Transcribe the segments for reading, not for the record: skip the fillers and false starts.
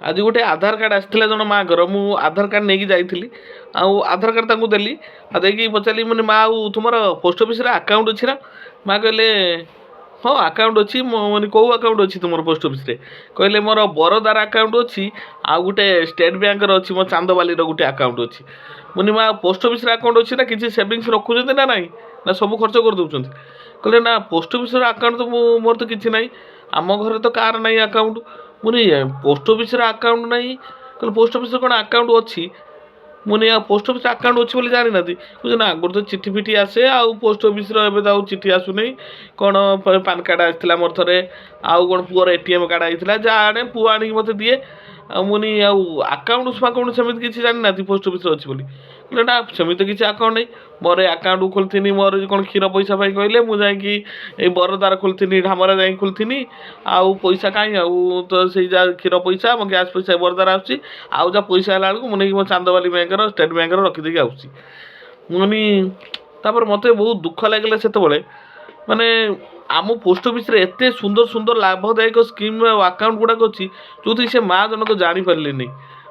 आज गोटे आधार कार्ड आसाला जन माँ घर मु आधार कार्ड नहीं जाइली आधार कार्ड ताकू देली देखिए पचारि मैंने माँ तुम पोस्ट ऑफिस अकाउंट अच्छी ना माँ कहले हाँ अकाउंट अच्छी मैंने कौ अकाउंट अच्छी तुम पोस्ट ऑफिस कहले मोर बरोदार अकाउंट अच्छी आउ गोटे स्टेट बैंक अच्छी मो चांदबाली गोटे अकाउंट अच्छी मुझे माँ पोस्ट ऑफिस अकाउंट अच्छी ना किसी सेविंग्स रखुच्च ना ना ना सब खर्च कर दौरान कहले ना पोस्ट ऑफिस अकाउंट तो मोर तो किसी ना आम घर तो कार ना अकाउंट मुझे पोस्ट ऑफिस अकाउंट ना कहले पोस्ट ऑफिस कौन अकाउंट अच्छी मुझे पोस्ट ऑफिस अकाउंट अच्छी बोली जानी ना बुझे ना आगुरी तो चिठी फिठी आसे आउ पोस्ट ऑफिस तो चिठी आसुनी कौन पान कार्ड आसाला मोर थे आउ कौन पुअर एटीएम कार्ड आईला जहाँ आने पुआ आनिक मत दिए मुझे आकाउंट फाकाउंट सेमती किसी जानी ना पोस्ट ऑफिस अच्छी बोली कहले ना सेमती किसी अकाउंट नहीं मोर अकाउंट खोलती मोर कौन क्षीर पैसा कहले मुझे बरदार खोलती ढामरा जा खोलती आउ पैसा कहीं आउ तो से क्षीर पैसा मो गैस पैसा बरदार आसूँ आउ जहाँ पैसा है बेलू मुझे मो चांदबाली बैंक स्टेट बैंक रखीदे आनी मत बहुत दुख लगे से माने आम पोस्ट ऑफिस रे एते सुंदर सुंदर लाभदायक स्कीम अकाउंट गुड़ाक अच्छी जो से माँ जनक जापारे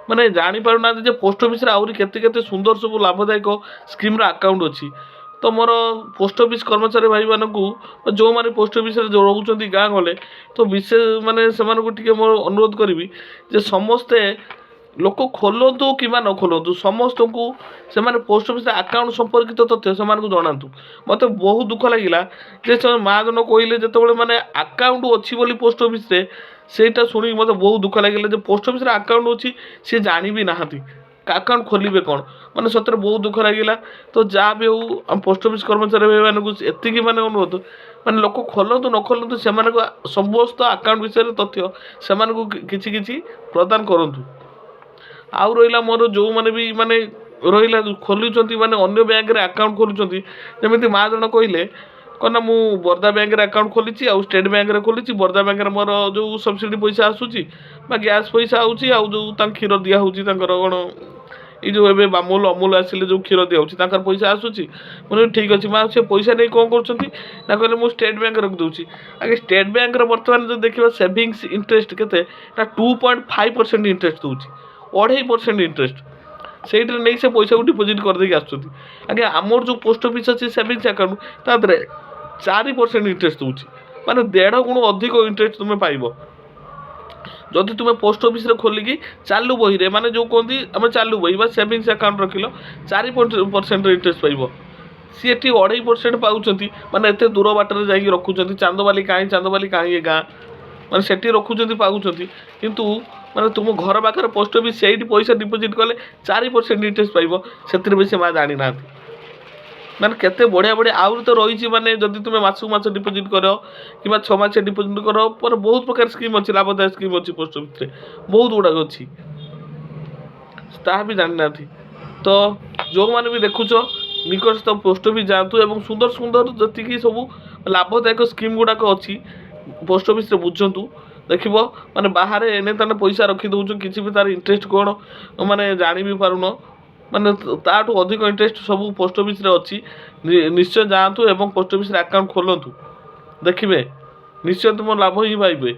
माने जापार ना पोस्ट ऑफिस आहरी केते सुंदर सब लाभदायक स्कीम अकाउंट अच्छी तो मोर पोस्ट ऑफिस कर्मचारी भाई मानू जो मैंने पोस्ट ऑफिस रोच गाँ गले तो विशेष माने से मोर अनुरोध करी समस्ते लोक खोलतु कि न खोलतु समस्त को से पोस्ट ऑफिस अकाउंट संपर्कित तथ्य से जनातु मत बहुत दुख लगे माँ जन कहले जो मैंने अकाउंट अच्छी बोली पोस्ट ऑफिस सेटा शुणी मत बहुत दुख लगे पोस्ट ऑफिस अकाउंट अच्छी सी जानी भी नहांती अकाउंट खोलिए कौन मैंने सतरे बहुत दुख लगे तो जहाँ भी हो पोस्ट ऑफिस कर्मचारी भाई मानक एति मैंने अनुरोध मैंने लोक खोलतु न खोलतु से समस्त अकाउंट विषय तथ्य से किसी प्रदान करूँ आउ रहा मोर जो मैंने भी माने रहा खोलुंट माने अन्य बैंक रे अकाउंट खोलुंट जमी माँ जन कहले कहना मु बरदा बैंक रे अकाउंट खोली आउ स्टेट बैंक रे खोली बरदा बैंक रे मोर जो सब्सिडी पैसा आसूची गैस पैसा आउची आउ जो क्षीर दिया होची कौन ये जो ए अमूल अमूल आसिले जो क्षीर दिया पैसा आसूची मुझे ठीक अच्छे माँ से पैसा नहीं कौन कर कहले मुझे स्टेट बैंक रखिदे आगे स्टेट बैंक बर्तमान जो देखा सेविंग्स इंटरेस्ट के 2.5% इंटरेस्ट दूसरी 2.5% इंटरेस्ट से नहीं से पैसा को डिपोजिट करदे आगे आमर जो पोस्ट ऑफिस अच्छी सेविंग्स अकाउंट तादे 4% इंटरेस्ट दूसरी माने 1.5 गुण अधिक इंटरेस्ट तुम्हें पाइब जदि तुम्हें पोस्ट ऑफिस खोलिकी चालू बही रे माने जो कहती आम चालू बही सेविंग्स अकाउंट रखिल 4% इंटरेस्ट पाइब सी एटी 2.5% पाँच माने एत दूर बाटर जा रखुच्च चांदबाली कहीं गाँ माने सेठी रखुच्च पाँच किंतु माने तुम घर पाखे पोस्ट ऑफिस से पैसा डिपोजिट कले 4% इंटरेस्ट पाइब से बेस माँ जानी ना माने केते बढ़िया बढ़िया आउरी तो रही माने जदि तुम मासक मास डिपोजिट कर कि 6 मास डिपोजिट कर पर बहुत प्रकार स्कीम अच्छी लाभदायक स्कीम अच्छी पोस्ट ऑफिस बहुत गुड़ाक अच्छी ता भी जानी ना तो जो मैंने भी देखुच निकटस्थ पोस्ट ऑफिस जातु एवं सुंदर सुंदर जी सब लाभदायक स्कीम गुड़ाक अच्छी पोस्ट ऑफिस बुझंतु देख माने बाहर एने ताने पैसा रखी दौच किसी भी तार इंटरेस्ट कौन माने जानी भी पारुन माने ताठू अधिक इंटरेस्ट सब पोस्ट ऑफिस अच्छी निश्चय जातु एवं पोस्ट ऑफिस अकाउंट खोलतु देखिए निश्चय तुम लाभ ही पाइबे।